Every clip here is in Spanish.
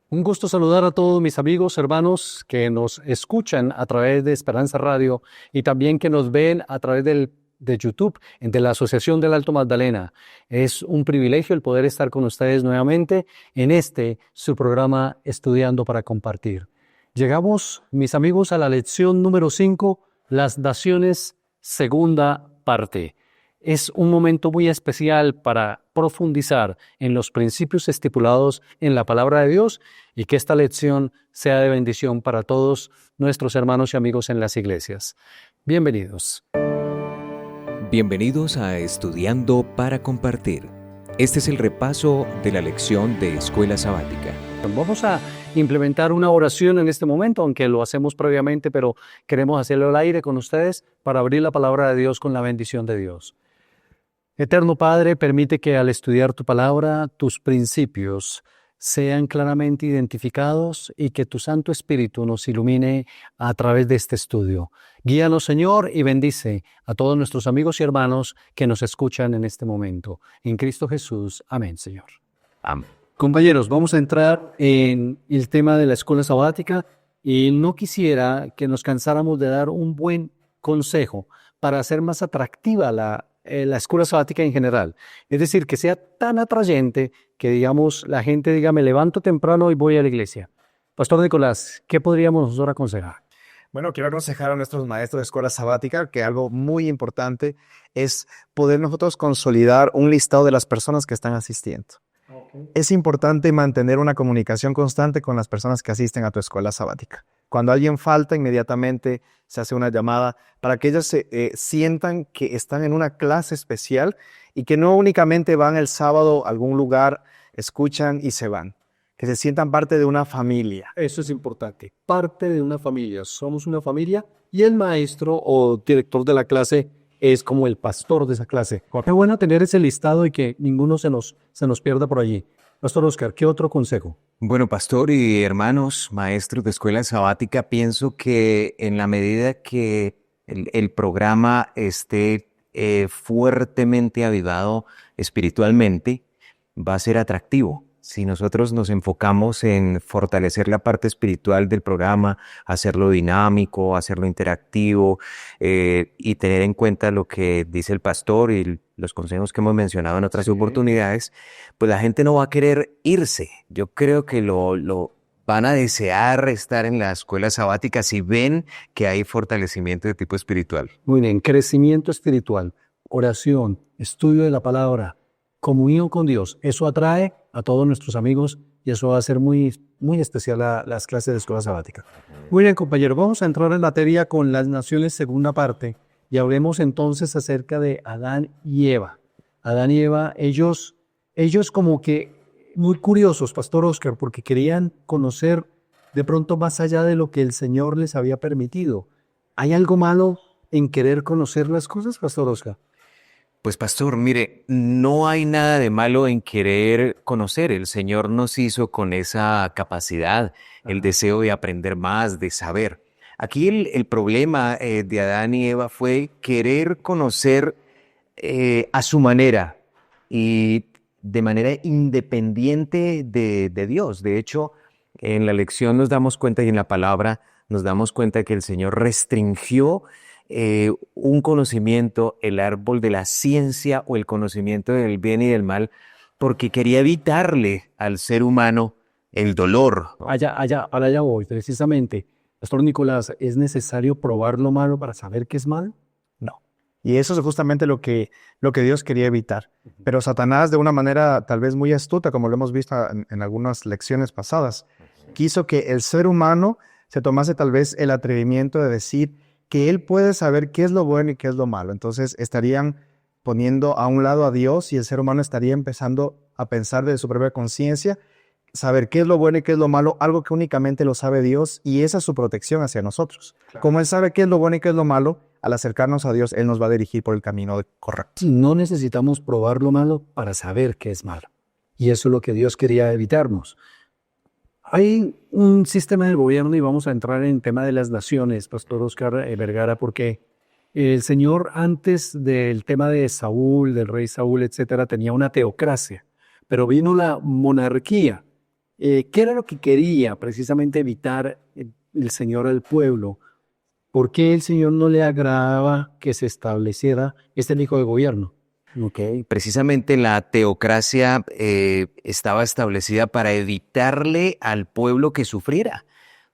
Un gusto saludar a todos mis amigos, hermanos que nos escuchan a través de Esperanza Radio y también que nos ven a través de YouTube, de la Asociación del Alto Magdalena. Es un privilegio el poder estar con ustedes nuevamente en su programa Estudiando para Compartir. Llegamos, mis amigos, a la lección número 5, Las Naciones, segunda parte. Es un momento muy especial para profundizar en los principios estipulados en la palabra de Dios y que esta lección sea de bendición para todos nuestros hermanos y amigos en las iglesias. Bienvenidos. Bienvenidos a Estudiando para Compartir. Este es el repaso de la lección de Escuela Sabática. Vamos a implementar una oración en este momento, aunque lo hacemos previamente, pero queremos hacerlo al aire con ustedes para abrir la palabra de Dios con la bendición de Dios. Eterno Padre, permite que al estudiar tu palabra, tus principios sean claramente identificados y que tu Santo Espíritu nos ilumine a través de este estudio. Guíanos, Señor, y bendice a todos nuestros amigos y hermanos que nos escuchan en este momento. En Cristo Jesús. Amén, Señor. Amén. Compañeros, vamos a entrar en el tema de la escuela sabática y no quisiera que nos cansáramos de dar un buen consejo para hacer más atractiva la escuela sabática en general. Es decir, que sea tan atrayente que, digamos, la gente diga, me levanto temprano y voy a la iglesia. Pastor Nicolás, ¿qué podríamos nosotros aconsejar? Bueno, quiero aconsejar a nuestros maestros de escuela sabática que algo muy importante es poder nosotros consolidar un listado de las personas que están asistiendo. Okay. Es importante mantener una comunicación constante con las personas que asisten a tu escuela sabática. Cuando alguien falta, inmediatamente se hace una llamada para que ellos sientan que están en una clase especial y que no únicamente van el sábado a algún lugar, escuchan y se van. Que se sientan parte de una familia. Eso es importante, parte de una familia. Somos una familia y el maestro o director de la clase es como el pastor de esa clase. Qué bueno tener ese listado y que ninguno se nos pierda por allí. Pastor Oscar, ¿qué otro consejo? Bueno, pastor y hermanos, maestros de escuela sabática, pienso que en la medida que el programa esté fuertemente avivado espiritualmente, va a ser atractivo. Si nosotros nos enfocamos en fortalecer la parte espiritual del programa, hacerlo dinámico, hacerlo interactivo y tener en cuenta lo que dice el pastor y los consejos que hemos mencionado en otras oportunidades, pues la gente no va a querer irse. Yo creo que lo van a desear estar en la escuela sabática si ven que hay fortalecimiento de tipo espiritual. Muy bien, crecimiento espiritual, oración, estudio de la palabra, comunión con Dios, eso atrae a todos nuestros amigos y eso va a ser muy, muy especial a las clases de escuela sabática. Muy bien, compañero, vamos a entrar en materia con las naciones segunda parte y hablemos entonces acerca de Adán y Eva. Adán y Eva, ellos como que muy curiosos, Pastor Oscar, porque querían conocer de pronto más allá de lo que el Señor les había permitido. ¿Hay algo malo en querer conocer las cosas, Pastor Oscar? Pues pastor, mire, no hay nada de malo en querer conocer. El Señor nos hizo con esa capacidad, el deseo de aprender más, de saber. Aquí el problema de Adán y Eva fue querer conocer a su manera y de manera independiente de Dios. De hecho, en la lección nos damos cuenta y en la palabra nos damos cuenta que el Señor restringió un conocimiento, el árbol de la ciencia o el conocimiento del bien y del mal, porque quería evitarle al ser humano el dolor. Allá voy, precisamente. Pastor Nicolás, ¿es necesario probar lo malo para saber qué es malo? No. Y eso es justamente lo que Dios quería evitar. Pero Satanás, de una manera tal vez muy astuta, como lo hemos visto en algunas lecciones pasadas, quiso que el ser humano se tomase tal vez el atrevimiento de decir que él puede saber qué es lo bueno y qué es lo malo. Entonces estarían poniendo a un lado a Dios y el ser humano estaría empezando a pensar de su propia conciencia, saber qué es lo bueno y qué es lo malo, algo que únicamente lo sabe Dios, y esa es su protección hacia nosotros. Claro. Como Él sabe qué es lo bueno y qué es lo malo, al acercarnos a Dios, Él nos va a dirigir por el camino correcto. No necesitamos probar lo malo para saber qué es malo. Y eso es lo que Dios quería evitarnos. Hay un sistema de gobierno y vamos a entrar en el tema de las naciones, Pastor Oscar Vergara, porque el Señor antes del tema de Saúl, del rey Saúl, etcétera, tenía una teocracia, pero vino la monarquía ¿Qué era lo que quería precisamente evitar el Señor al pueblo? ¿Por qué el Señor no le agradaba que se estableciera este tipo de gobierno? Ok. Precisamente la teocracia estaba establecida para evitarle al pueblo que sufriera,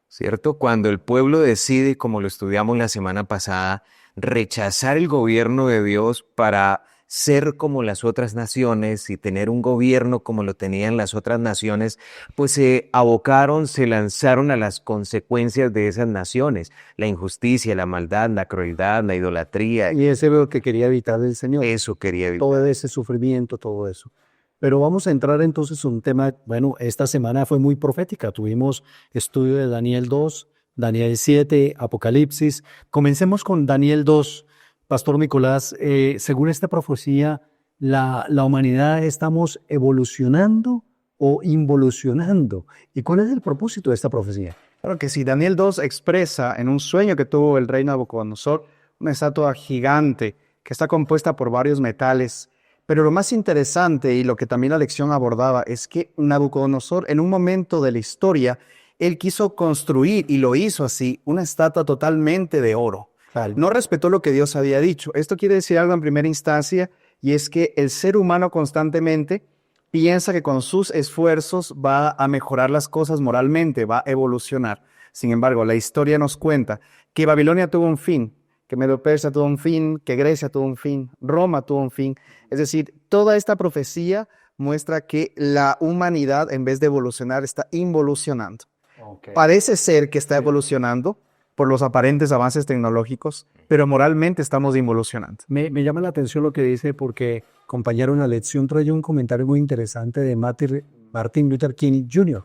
¿cierto? Cuando el pueblo decide, como lo estudiamos la semana pasada, rechazar el gobierno de Dios para ser como las otras naciones y tener un gobierno como lo tenían las otras naciones, pues se abocaron, se lanzaron a las consecuencias de esas naciones, la injusticia, la maldad, la crueldad, la idolatría. Y ese es lo que quería evitar el Señor. Eso quería evitar. Todo ese sufrimiento, todo eso. Pero vamos a entrar entonces en un tema, bueno, esta semana fue muy profética. Tuvimos estudio de Daniel 2, Daniel 7, Apocalipsis. Comencemos con Daniel 2. Pastor Nicolás, según esta profecía, la humanidad estamos evolucionando o involucionando. ¿Y cuál es el propósito de esta profecía? Claro que sí, Daniel 2 expresa en un sueño que tuvo el rey Nabucodonosor una estatua gigante que está compuesta por varios metales. Pero lo más interesante y lo que también la lección abordaba es que Nabucodonosor en un momento de la historia, él quiso construir, y lo hizo así, una estatua totalmente de oro. No respetó lo que Dios había dicho. Esto quiere decir algo en primera instancia, y es que el ser humano constantemente piensa que con sus esfuerzos va a mejorar las cosas moralmente, va a evolucionar. Sin embargo, la historia nos cuenta que Babilonia tuvo un fin, que Medo-Persia tuvo un fin, que Grecia tuvo un fin, Roma tuvo un fin. Es decir, toda esta profecía muestra que la humanidad, en vez de evolucionar, está involucionando. Okay. Parece ser que está evolucionando por los aparentes avances tecnológicos, pero moralmente estamos involucionando. Me llama la atención lo que dice porque, compañero, en la lección trae un comentario muy interesante de Martin Luther King Jr.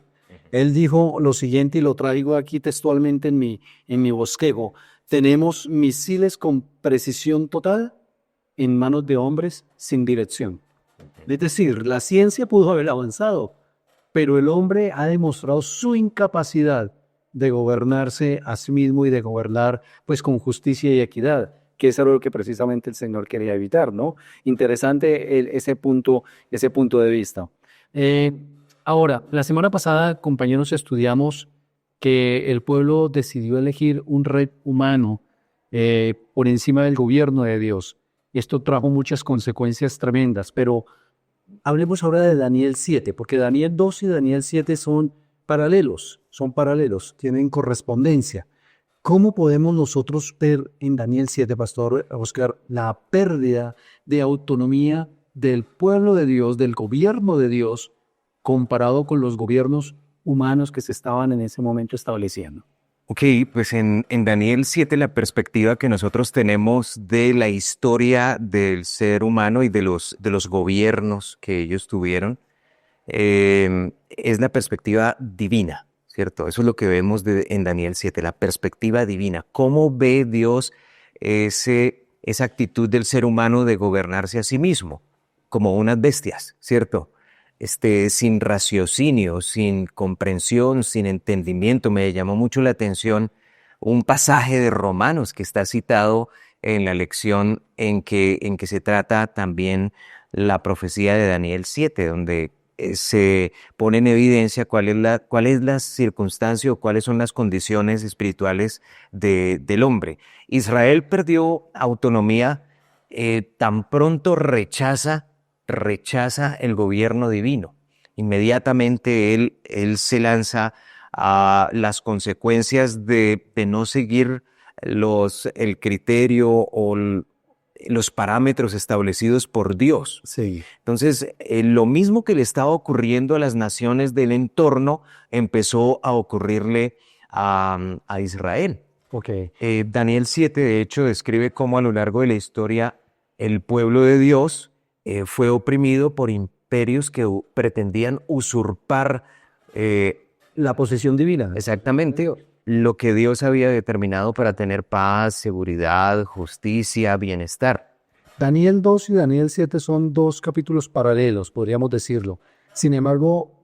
Él dijo lo siguiente, y lo traigo aquí textualmente en mi bosquejo. Tenemos misiles con precisión total en manos de hombres sin dirección. Es decir, la ciencia pudo haber avanzado, pero el hombre ha demostrado su incapacidad de gobernarse a sí mismo y de gobernar pues con justicia y equidad, que es algo que precisamente el Señor quería evitar, ¿no? Interesante ese punto de vista. Ahora, la semana pasada, compañeros, estudiamos que el pueblo decidió elegir un rey humano por encima del gobierno de Dios. Esto trajo muchas consecuencias tremendas, pero hablemos ahora de Daniel 7, porque Daniel 2 y Daniel 7 son paralelos, tienen correspondencia. ¿Cómo podemos nosotros ver en Daniel 7, Pastor Oscar, la pérdida de autonomía del pueblo de Dios, del gobierno de Dios, comparado con los gobiernos humanos que se estaban en ese momento estableciendo? Ok, pues en Daniel 7 la perspectiva que nosotros tenemos de la historia del ser humano y de los gobiernos que ellos tuvieron es la perspectiva divina, ¿cierto? Eso es lo que vemos en Daniel 7, la perspectiva divina. ¿Cómo ve Dios esa actitud del ser humano de gobernarse a sí mismo? Como unas bestias, ¿cierto? Sin raciocinio, sin comprensión, sin entendimiento. Me llamó mucho la atención un pasaje de Romanos que está citado en la lección en que se trata también la profecía de Daniel 7, donde se pone en evidencia cuál es la circunstancia o cuáles son las condiciones espirituales del hombre. Israel perdió autonomía tan pronto rechaza el gobierno divino. Inmediatamente él se lanza a las consecuencias de no seguir el criterio o los parámetros establecidos por Dios. Sí. Entonces, lo mismo que le estaba ocurriendo a las naciones del entorno, empezó a ocurrirle a Israel. Okay. Daniel 7, de hecho, describe cómo a lo largo de la historia el pueblo de Dios fue oprimido por imperios que pretendían usurpar la posesión divina. Exactamente lo que Dios había determinado para tener paz, seguridad, justicia, bienestar. Daniel 2 y Daniel 7 son dos capítulos paralelos, podríamos decirlo. Sin embargo,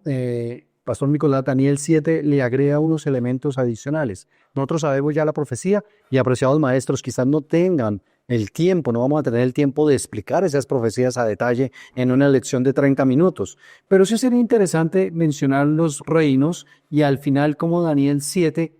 Pastor Nicolás, Daniel 7 le agrega unos elementos adicionales. Nosotros sabemos ya la profecía y apreciados maestros quizás no tengan el tiempo, no vamos a tener el tiempo de explicar esas profecías a detalle en una lección de 30 minutos. Pero sí sería interesante mencionar los reinos y al final como Daniel 7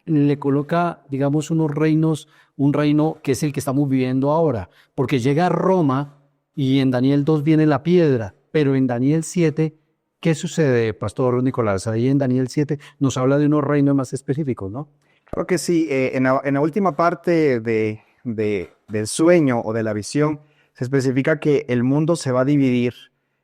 le coloca, digamos, unos reinos, un reino que es el que estamos viviendo ahora, porque llega Roma y en Daniel 2 viene la piedra, pero en Daniel 7, ¿qué sucede, Pastor Nicolás? Ahí en Daniel 7 nos habla de unos reinos más específicos, ¿no? Creo que sí, en la última parte del sueño o de la visión se especifica que el mundo se va a dividir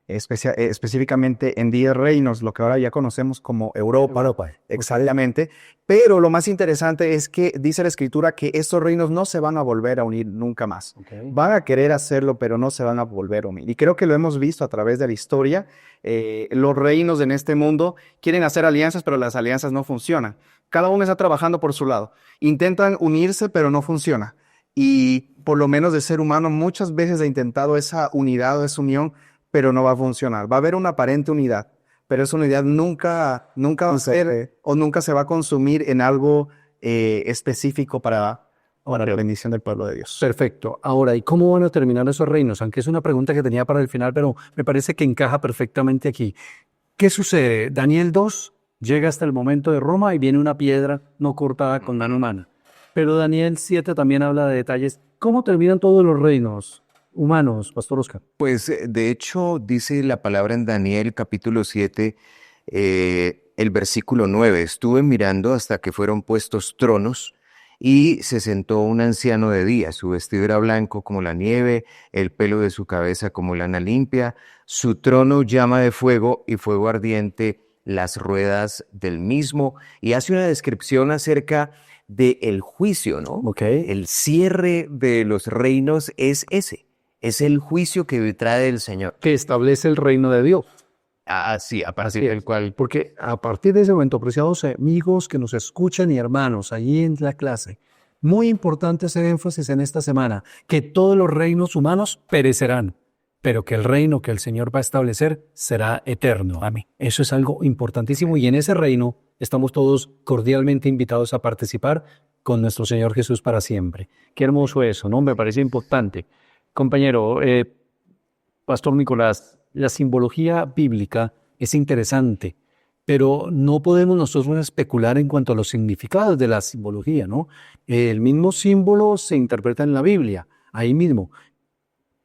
específicamente en 10 reinos, lo que ahora ya conocemos como Europa. Exactamente. Pero lo más interesante es que dice la Escritura que estos reinos no se van a volver a unir nunca más. Okay. Van a querer hacerlo, pero no se van a volver a unir. Y creo que lo hemos visto a través de la historia. Los reinos en este mundo quieren hacer alianzas, pero las alianzas no funcionan. Cada uno está trabajando por su lado. Intentan unirse, pero no funciona. Y por lo menos de ser humano muchas veces ha intentado esa unidad o esa unión, pero no va a funcionar. Va a haber una aparente unidad, pero esa unidad nunca va a ser o nunca se va a consumir en algo específico para la bendición del pueblo de Dios. Perfecto. Ahora, ¿y cómo van a terminar esos reinos? Aunque es una pregunta que tenía para el final, pero me parece que encaja perfectamente aquí. ¿Qué sucede? Daniel 2 llega hasta el momento de Roma y viene una piedra no cortada con mano humana. Pero Daniel 7 también habla de detalles. ¿Cómo terminan todos los reinos humanos, Pastor Oscar? Pues de hecho dice la palabra en Daniel capítulo 7, el versículo 9, estuve mirando hasta que fueron puestos tronos y se sentó un anciano de día, su vestido era blanco como la nieve, el pelo de su cabeza como lana limpia, su trono llama de fuego y fuego ardiente las ruedas del mismo, y hace una descripción acerca del juicio, ¿no? Okay. El cierre de los reinos es ese. Es el juicio que trae el Señor. Que establece el reino de Dios. Sí, a partir del cual. Porque a partir de ese momento, preciados amigos que nos escuchan y hermanos, allí en la clase, muy importante hacer énfasis en esta semana, que todos los reinos humanos perecerán, pero que el reino que el Señor va a establecer será eterno. Amén. Eso es algo importantísimo y en ese reino estamos todos cordialmente invitados a participar con nuestro Señor Jesús para siempre. Qué hermoso eso, ¿no? Me parece importante. Compañero, Pastor Nicolás, la simbología bíblica es interesante, pero no podemos nosotros especular en cuanto a los significados de la simbología, ¿no? El mismo símbolo se interpreta en la Biblia, ahí mismo.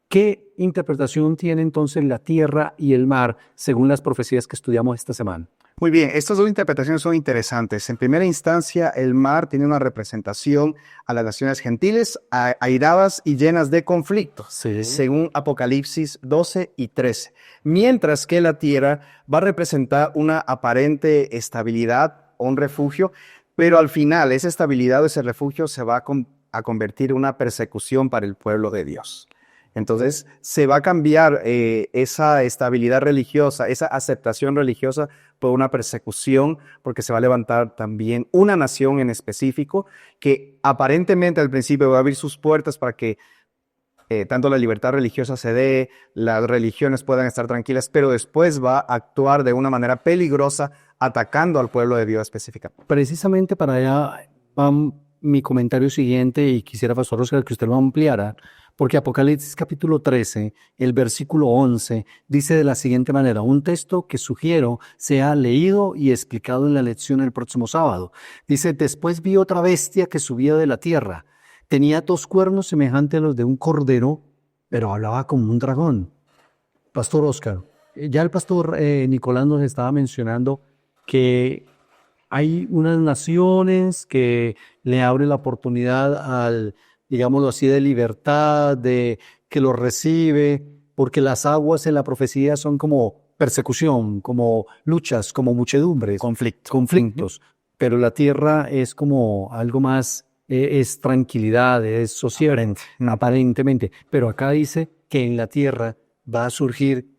¿Qué interpretación tiene entonces la tierra y el mar según las profecías que estudiamos esta semana? Muy bien, estas dos interpretaciones son interesantes. En primera instancia, el mar tiene una representación a las naciones gentiles, airadas y llenas de conflictos, Sí. según Apocalipsis 12 y 13. Mientras que la tierra va a representar una aparente estabilidad o un refugio, pero al final esa estabilidad o ese refugio se va a convertir en una persecución para el pueblo de Dios. Entonces se va a cambiar esa estabilidad religiosa, esa aceptación religiosa por una persecución, porque se va a levantar también una nación en específico que aparentemente al principio va a abrir sus puertas para que tanto la libertad religiosa se dé, las religiones puedan estar tranquilas, pero después va a actuar de una manera peligrosa atacando al pueblo de Dios específicamente. Precisamente para allá va mi comentario siguiente y quisiera, Pastor Oscar, que usted lo ampliara. Porque Apocalipsis capítulo 13, el versículo 11, dice de la siguiente manera, un texto que sugiero sea leído y explicado en la lección el próximo sábado. Dice, después vi otra bestia que subía de la tierra. Tenía 2 cuernos semejantes a los de un cordero, pero hablaba como un dragón. Pastor Oscar, ya el pastor Nicolás nos estaba mencionando que hay unas naciones que le abren la oportunidad al, digámoslo así, de libertad, de que lo recibe, porque las aguas en la profecía son como persecución, como luchas, como muchedumbres, conflictos. Pero la tierra es como algo más, es tranquilidad, es sosiego, aparentemente. Pero acá dice que en la tierra va a surgir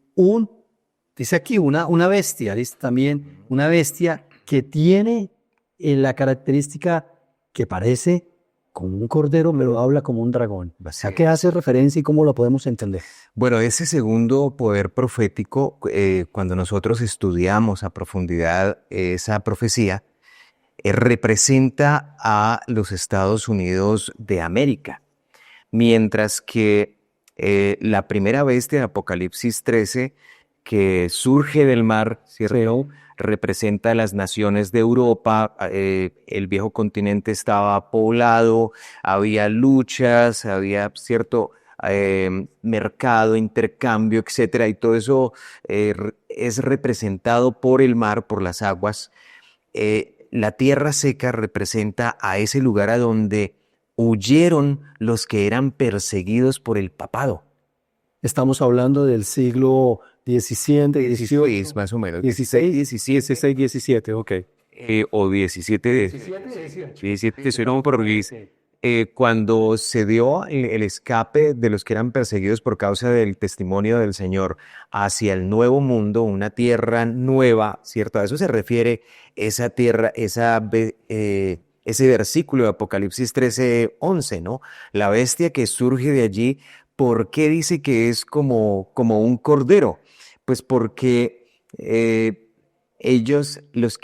dice aquí una bestia, dice también una bestia que tiene la característica que parece como un cordero, pero habla como un dragón. ¿A qué hace referencia y cómo lo podemos entender? Bueno, ese segundo poder profético, cuando nosotros estudiamos a profundidad esa profecía, representa a los Estados Unidos de América. mientras que la primera bestia de Apocalipsis 13, que surge del mar, ¿cierto? Representa a las naciones de Europa. El viejo continente estaba poblado, había luchas, había cierto mercado, intercambio, etcétera, y todo eso es representado por el mar, por las aguas. La tierra seca representa a ese lugar a donde huyeron los que eran perseguidos por el papado. Estamos hablando del siglo XVII, XVIII, Es más o menos. 16, 17, 16, 17, ok. o 17, 17, cuando se dio el escape de los que eran perseguidos por causa del testimonio del Señor hacia el nuevo mundo, una tierra nueva, ¿cierto? A eso se refiere esa tierra, ese versículo de Apocalipsis 13:11, ¿no? La bestia que surge de allí, ¿por qué dice que es como un cordero? Pues porque ellos, los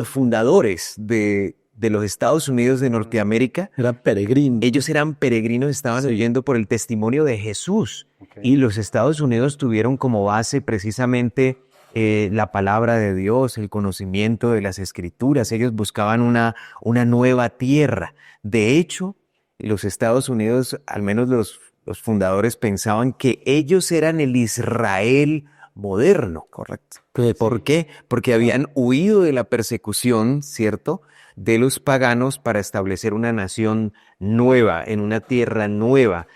fundadores de los Estados Unidos de Norteamérica, Era peregrino. ellos eran peregrinos, estaban huyendo por el testimonio de Jesús. Y los Estados Unidos tuvieron como base precisamente la palabra de Dios, el conocimiento de las Escrituras. Ellos buscaban una nueva tierra. De hecho, los Estados Unidos, al menos los fundadores, pensaban que ellos eran el Israel moderno. Correcto. ¿Por qué? Porque habían huido de la persecución, ¿cierto?, de los paganos para establecer una nación nueva, en una tierra nueva.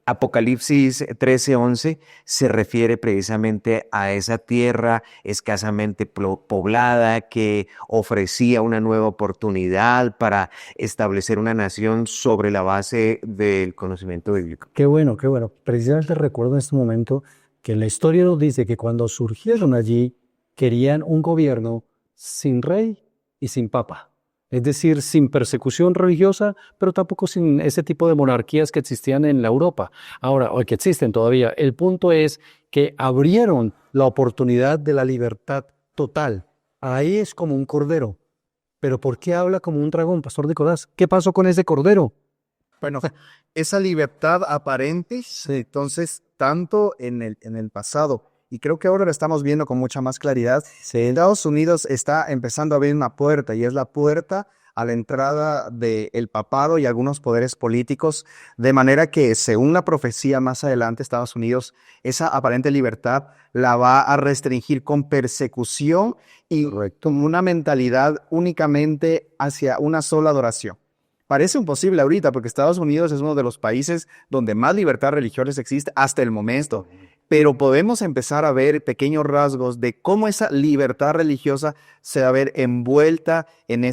Apocalipsis 13:11 se refiere precisamente a esa tierra escasamente poblada que ofrecía una nueva oportunidad para establecer una nación sobre la base del conocimiento bíblico. Qué bueno, qué bueno. Precisamente recuerdo en este momento que la historia nos dice que cuando surgieron allí querían un gobierno sin rey y sin papa. Es decir, sin persecución religiosa, pero tampoco sin ese tipo de monarquías que existían en la Europa. Ahora, o que existen todavía. El punto es que abrieron la oportunidad de la libertad total. Ahí es como un cordero. Pero ¿por qué habla como un dragón, Pastor Nicolás? ¿Qué pasó con ese cordero? Bueno, esa libertad aparente, entonces, tanto en el pasado, y creo que ahora lo estamos viendo con mucha más claridad, Estados Unidos está empezando a abrir una puerta, y es la puerta a la entrada del papado y algunos poderes políticos, de manera que, según la profecía más adelante, Estados Unidos, esa aparente libertad la va a restringir con persecución y con una mentalidad únicamente hacia una sola adoración. Parece imposible ahorita porque Estados Unidos es uno de los países donde más libertad religiosa existe hasta el momento. Pero podemos empezar a ver pequeños rasgos de cómo esa libertad religiosa se va a ver envuelta en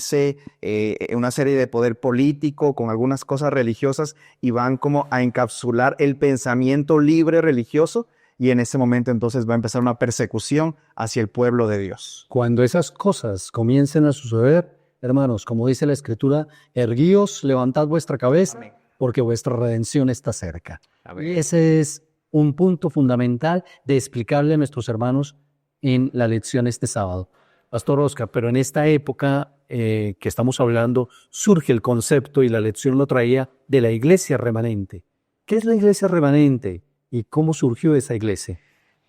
una serie de poder político con algunas cosas religiosas y van como a encapsular el pensamiento libre religioso y en ese momento entonces va a empezar una persecución hacia el pueblo de Dios. Cuando esas cosas comiencen a suceder, hermanos, como dice la Escritura, erguíos, levantad vuestra cabeza, porque vuestra redención está cerca. Y ese es un punto fundamental de explicarle a nuestros hermanos en la lección este sábado. Pastor Oscar, pero en esta época que estamos hablando, surge el concepto, y la lección lo traía, de la iglesia remanente. ¿Qué es la iglesia remanente y cómo surgió esa iglesia?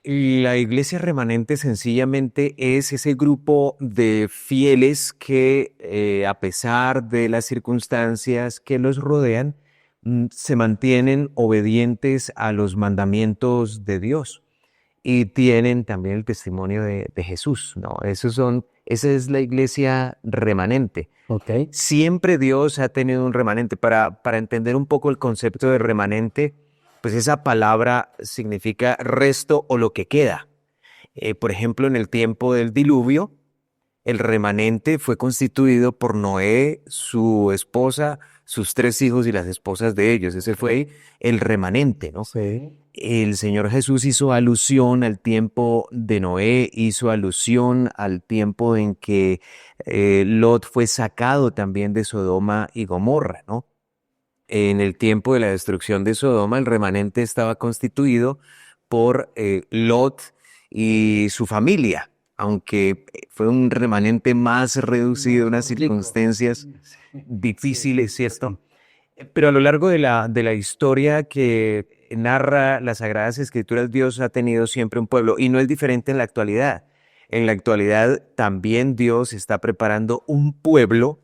La iglesia remanente sencillamente es ese grupo de fieles que, a pesar de las circunstancias que los rodean, se mantienen obedientes a los mandamientos de Dios y tienen también el testimonio de Jesús, ¿no? Esa es la iglesia remanente. Okay. Siempre Dios ha tenido un remanente. Para entender un poco el concepto de remanente, pues esa palabra significa resto o lo que queda. Por ejemplo, en el tiempo del diluvio, el remanente fue constituido por Noé, su esposa, sus 3 hijos y las esposas de ellos. Ese fue el remanente, ¿no? Sí. El Señor Jesús hizo alusión al tiempo de Noé, hizo alusión al tiempo en que Lot fue sacado también de Sodoma y Gomorra, ¿no? En el tiempo de la destrucción de Sodoma, el remanente estaba constituido por Lot y su familia, aunque fue un remanente más reducido, unas circunstancias difíciles, ¿cierto? Pero a lo largo de la historia que narra las Sagradas Escrituras, Dios ha tenido siempre un pueblo y no es diferente en la actualidad. En la actualidad también Dios está preparando un pueblo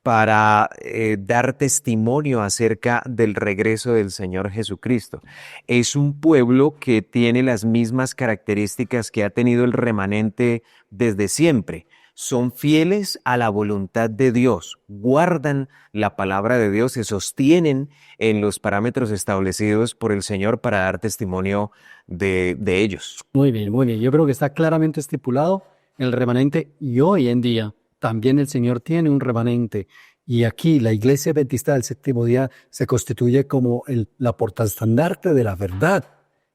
para dar testimonio acerca del regreso del Señor Jesucristo. Es un pueblo que tiene las mismas características que ha tenido el remanente desde siempre. Son fieles a la voluntad de Dios, guardan la palabra de Dios, se sostienen en los parámetros establecidos por el Señor para dar testimonio de ellos. Muy bien, muy bien. Yo creo que está claramente estipulado el remanente y hoy en día también el Señor tiene un remanente. Y aquí la Iglesia Adventista del Séptimo Día se constituye como la portaestandarte de la verdad.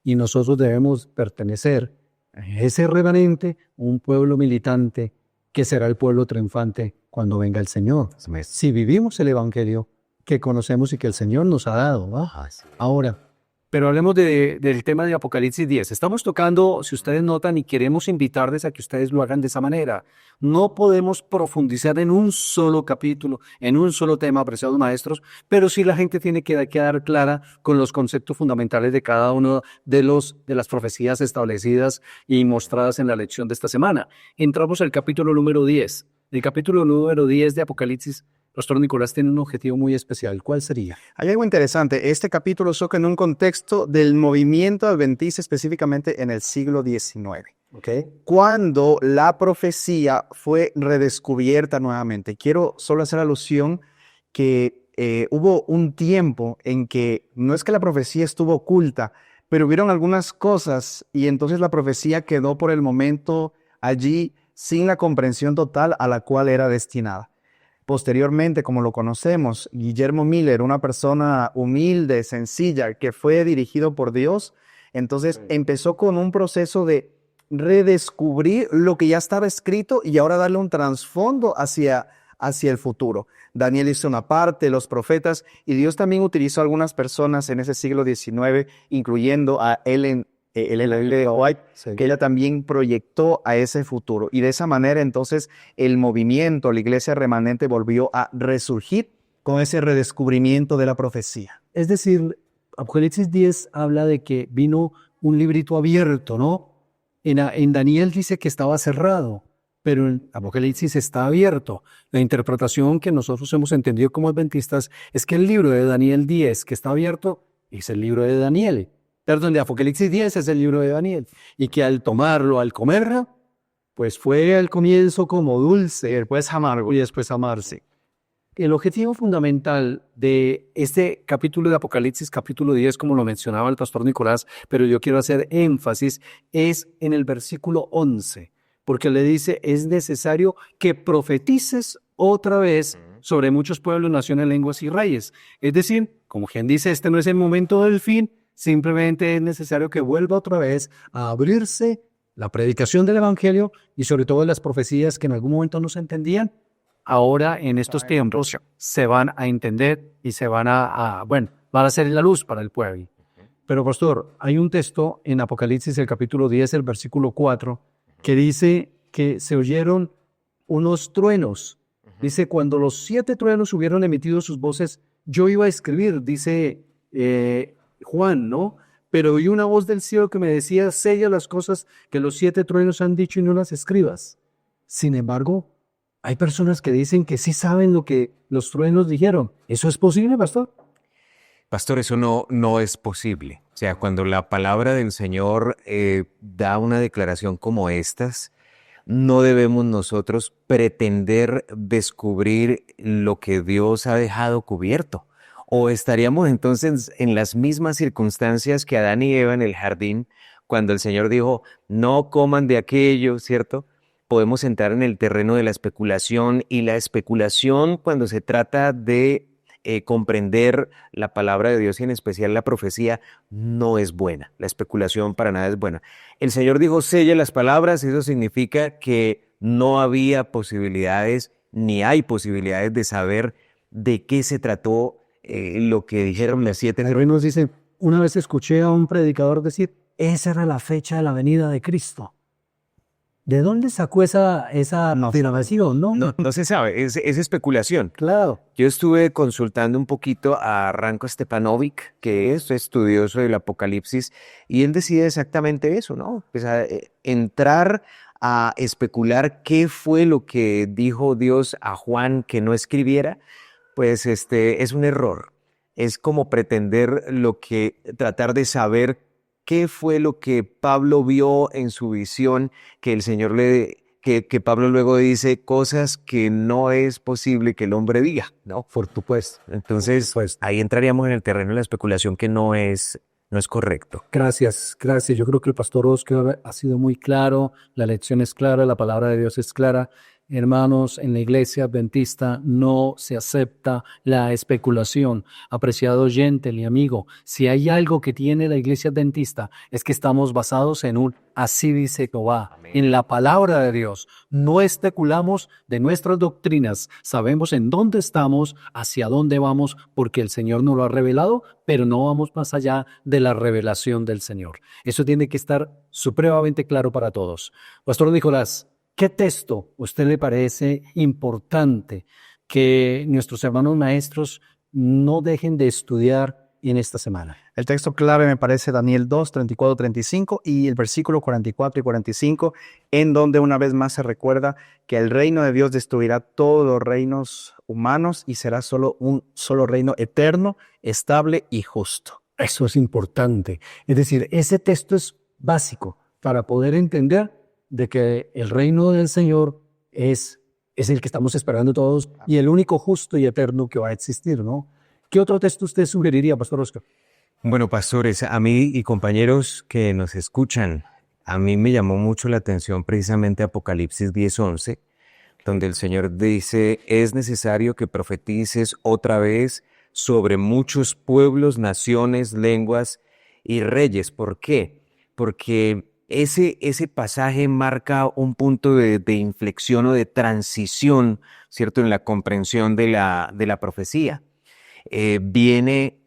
Y nosotros debemos pertenecer a ese remanente, un pueblo militante que será el pueblo triunfante cuando venga el Señor. Si vivimos el Evangelio que conocemos y que el Señor nos ha dado, ¿va? Ahora, pero hablemos del tema de Apocalipsis 10. Estamos tocando, si ustedes notan, y queremos invitarles a que ustedes lo hagan de esa manera. No podemos profundizar en un solo capítulo, en un solo tema, apreciados maestros, pero sí la gente tiene que quedar clara con los conceptos fundamentales de cada uno de las profecías establecidas y mostradas en la lección de esta semana. Entramos al capítulo número 10. El capítulo número 10 de Apocalipsis, Pastor Nicolás, tiene un objetivo muy especial. ¿Cuál sería? Hay algo interesante. Este capítulo toca en un contexto del movimiento adventista, específicamente en el siglo XIX. Okay. Cuando la profecía fue redescubierta nuevamente. Quiero solo hacer alusión que hubo un tiempo en que no es que la profecía estuvo oculta, pero hubieron algunas cosas y entonces la profecía quedó por el momento allí sin la comprensión total a la cual era destinada. Posteriormente, como lo conocemos, Guillermo Miller, una persona humilde, sencilla, que fue dirigido por Dios, entonces empezó con un proceso de redescubrir lo que ya estaba escrito y ahora darle un trasfondo hacia el futuro. Daniel hizo una parte, los profetas, y Dios también utilizó a algunas personas en ese siglo XIX, incluyendo a Ellen White, sí, que ella también proyectó a ese futuro. Y de esa manera, entonces, el movimiento, la iglesia remanente volvió a resurgir con ese redescubrimiento de la profecía. Es decir, Apocalipsis 10 habla de que vino un librito abierto, ¿no? En Daniel dice que estaba cerrado, pero en Apocalipsis está abierto. La interpretación que nosotros hemos entendido como adventistas es que el libro de Daniel 10 que está abierto es el libro de Daniel. Perdón, de Apocalipsis 10 es el libro de Daniel. Y que al tomarlo, al comerlo, pues fue al comienzo como dulce, y después amargo y después amarse. El objetivo fundamental de este capítulo de Apocalipsis, capítulo 10, como lo mencionaba el pastor Nicolás, pero yo quiero hacer énfasis, es en el versículo 11, porque le dice, es necesario que profetices otra vez sobre muchos pueblos, naciones, lenguas y reyes. Es decir, como quien dice, este no es el momento del fin, simplemente es necesario que vuelva otra vez a abrirse la predicación del Evangelio y sobre todo las profecías que en algún momento no se entendían. Ahora en estos tiempos se van a entender y se van van a ser la luz para el pueblo. Pero pastor, hay un texto en Apocalipsis, el capítulo 10, el versículo 4, que dice que se oyeron unos truenos. Dice, cuando los 7 truenos hubieron emitido sus voces, yo iba a escribir, dice Juan, ¿no? Pero oí una voz del cielo que me decía, sella las cosas que los 7 truenos han dicho y no las escribas. Sin embargo, hay personas que dicen que sí saben lo que los truenos dijeron. ¿Eso es posible, pastor? Pastor, eso no es posible. O sea, cuando la palabra del Señor da una declaración como estas, no debemos nosotros pretender descubrir lo que Dios ha dejado cubierto. O estaríamos entonces en las mismas circunstancias que Adán y Eva en el jardín, cuando el Señor dijo, no coman de aquello, ¿cierto? Podemos entrar en el terreno de la especulación, y la especulación cuando se trata de comprender la palabra de Dios y en especial la profecía no es buena. La especulación para nada es buena. El Señor dijo, sella las palabras, eso significa que no había posibilidades ni hay posibilidades de saber de qué se trató lo que dijeron las 7. Pero nos dice, una vez escuché a un predicador decir, esa era la fecha de la venida de Cristo. ¿De dónde sacó esa afirmación, no? No se sabe, es especulación. Claro. Yo estuve consultando un poquito a Ranko Stepanovic, que es estudioso del Apocalipsis, y él decide exactamente eso, ¿no? Pues entrar a especular qué fue lo que dijo Dios a Juan que no escribiera, pues es un error. Es como pretender tratar de saber qué fue lo que Pablo vio en su visión, que el Señor que Pablo luego dice cosas que no es posible que el hombre diga, ¿no? Por supuesto. Entonces, ahí entraríamos en el terreno de la especulación que no es correcto. Gracias, gracias. Yo creo que el pastor Oscar ha sido muy claro, la lección es clara, la palabra de Dios es clara. Hermanos, en la iglesia adventista no se acepta la especulación. Apreciado oyente, mi amigo, si hay algo que tiene la iglesia adventista es que estamos basados en un así dice Jehová, en la palabra de Dios. No especulamos de nuestras doctrinas, sabemos en dónde estamos, hacia dónde vamos, porque el Señor nos lo ha revelado, pero no vamos más allá de la revelación del Señor. Eso tiene que estar supremamente claro para todos. Pastor Nicolás, ¿qué texto a usted le parece importante que nuestros hermanos maestros no dejen de estudiar en esta semana? El texto clave me parece Daniel 2, 34, 35 y el versículo 44 y 45, en donde una vez más se recuerda que el reino de Dios destruirá todos los reinos humanos y será solo un solo reino eterno, estable y justo. Eso es importante. Es decir, ese texto es básico para poder entender de que el reino del Señor es el que estamos esperando todos y el único justo y eterno que va a existir, ¿no? ¿Qué otro texto usted sugeriría, Pastor Oscar? Bueno, pastores, a mí y compañeros que nos escuchan, a mí me llamó mucho la atención precisamente Apocalipsis 10:11, donde el Señor dice, es necesario que profetices otra vez sobre muchos pueblos, naciones, lenguas y reyes. ¿Por qué? Porque ese pasaje marca un punto de inflexión o de transición, ¿cierto?, en la comprensión de la profecía. Viene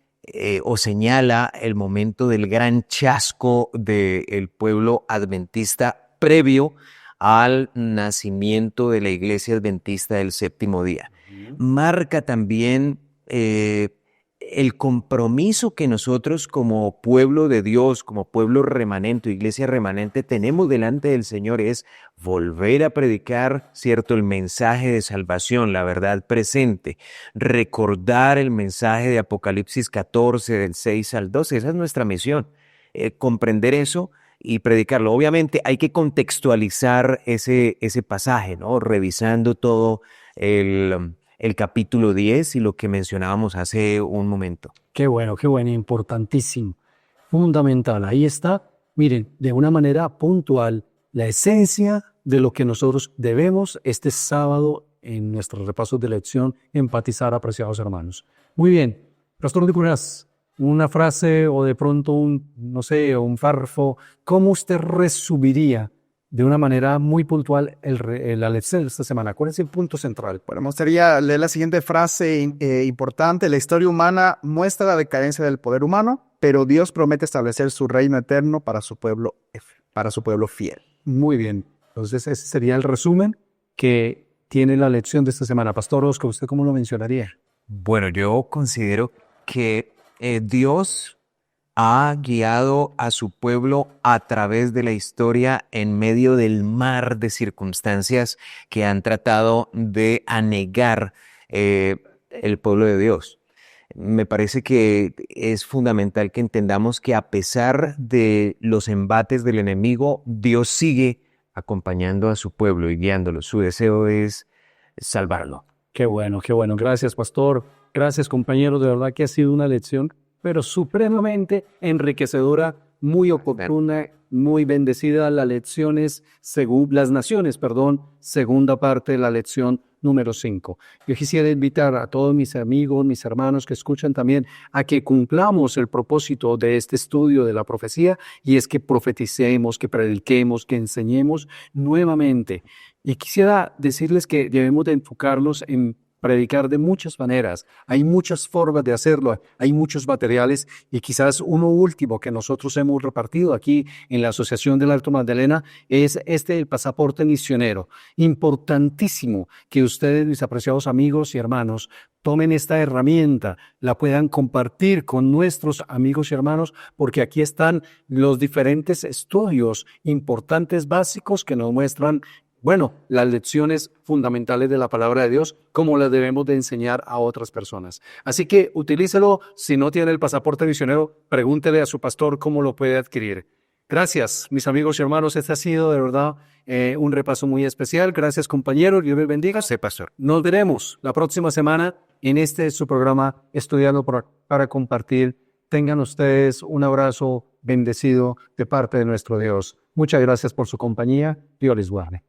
o señala el momento del gran chasco del pueblo adventista previo al nacimiento de la iglesia adventista del séptimo día. Marca también el compromiso que nosotros como pueblo de Dios, como pueblo remanente, iglesia remanente, tenemos delante del Señor es volver a predicar, ¿cierto?, el mensaje de salvación, la verdad presente, recordar el mensaje de Apocalipsis 14, del 6 al 12, esa es nuestra misión, comprender eso y predicarlo. Obviamente hay que contextualizar ese pasaje, ¿no?, revisando todo el capítulo 10 y lo que mencionábamos hace un momento. Qué bueno, importantísimo, fundamental. Ahí está, miren, de una manera puntual, la esencia de lo que nosotros debemos este sábado en nuestros repasos de lección enfatizar, apreciados hermanos. Muy bien, Pastor Nicolás, una frase o de pronto un párrafo, ¿cómo usted resumiría de una manera muy puntual la lección de esta semana? ¿Cuál es el punto central? Bueno, me gustaría leer la siguiente frase importante. La historia humana muestra la decadencia del poder humano, pero Dios promete establecer su reino eterno para su pueblo fiel. Muy bien. Entonces ese sería el resumen que tiene la lección de esta semana. Pastor Oscar, ¿usted cómo lo mencionaría? Bueno, yo considero que Dios ha guiado a su pueblo a través de la historia en medio del mar de circunstancias que han tratado de anegar el pueblo de Dios. Me parece que es fundamental que entendamos que a pesar de los embates del enemigo, Dios sigue acompañando a su pueblo y guiándolo. Su deseo es salvarlo. Qué bueno, qué bueno. Gracias, pastor. Gracias, compañeros. De verdad que ha sido una lección, pero supremamente enriquecedora, muy oportuna, muy bendecida. Las naciones, segunda parte de la lección número 5. Yo quisiera invitar a todos mis amigos, mis hermanos que escuchan también a que cumplamos el propósito de este estudio de la profecía, y es que profeticemos, que prediquemos, que enseñemos nuevamente. Y quisiera decirles que debemos de enfocarnos en predicar de muchas maneras. Hay muchas formas de hacerlo, hay muchos materiales y quizás uno último que nosotros hemos repartido aquí en la Asociación del Alto Magdalena es el pasaporte misionero. Importantísimo que ustedes, mis apreciados amigos y hermanos, tomen esta herramienta, la puedan compartir con nuestros amigos y hermanos, porque aquí están los diferentes estudios importantes, básicos, que nos muestran, bueno, las lecciones fundamentales de la palabra de Dios, cómo las debemos de enseñar a otras personas. Así que utilícelo. Si no tiene el pasaporte misionero, pregúntele a su pastor cómo lo puede adquirir. Gracias, mis amigos y hermanos. Este ha sido de verdad un repaso muy especial. Gracias, compañeros. Dios les bendiga. Sí, pastor. Nos veremos la próxima semana en su programa Estudiando para Compartir. Tengan ustedes un abrazo bendecido de parte de nuestro Dios. Muchas gracias por su compañía. Dios les guarde.